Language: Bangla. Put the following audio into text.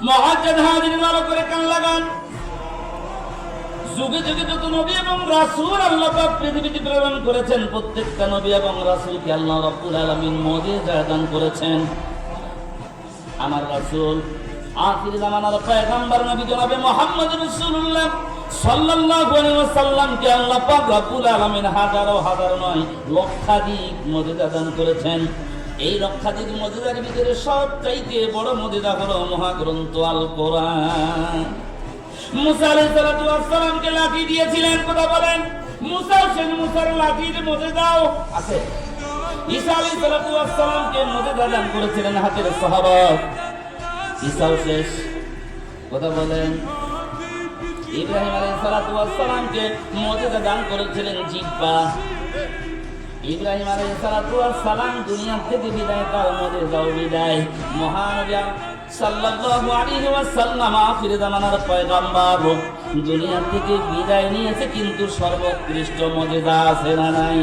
মুআজ্জাদ হাজির ভালো করে কান লাগান। যুগে যুগে যত নবী এবং রাসূল আল্লাহ পাক পৃথিবীতে প্রেরণ করেছেন, প্রত্যেকটা নবী এবং রাসূলকে আল্লাহ রাব্বুল আলামিন মুজিজা দান করেছেন। আমার রাসূল আখির জামানার পয়গম্বর নবী জনাবে মুহাম্মদ রাসূলুল্লাহ সাল্লাল্লাহু আলাইহি ওয়াসাল্লামকে আল্লাহ পাক রব্বুল আলামিন হাজারো হাজার নয় লক্ষাধিক মুজিজা দান করেছেন। এই লক্ষাধিক মুজিজার ভিতরে সবচাইতে বড় মুজিজা হলো মহাগ্রন্থ আল কোরআন। মুসা আলাইহিস সালাতু ওয়াস সালামকে লাঠি দিয়েছিলেন, কথা বলেন। মুসার লাঠির মুজিজাও আছে। ঈসা আলাইহিস সালাতু ওয়াস সালামকে মুজিজা দান করেছিলেন হাতের সাহাবাত। ঈসাও শেষ, কথা বলেন। ইব্রাহিম আলাইহিস সালাতু ওয়াস সালামকে মুজিজা দান করেছিলেন জিহ্বা। ইব্রাহিম আলাইহিস সালাতু ওয়াস সালাম দুনিয়া থেকে বিদায়, তার মুজিজাও বিদায়। মহানবী সাল্লাল্লাহু আলাইহি ওয়াসাল্লাম আখির জামানার পয়গম্বর দুনিয়া থেকে বিদায় নিয়েছে, কিন্তু সর্বোৎকৃষ্ট মুজিজা আছে না নাই?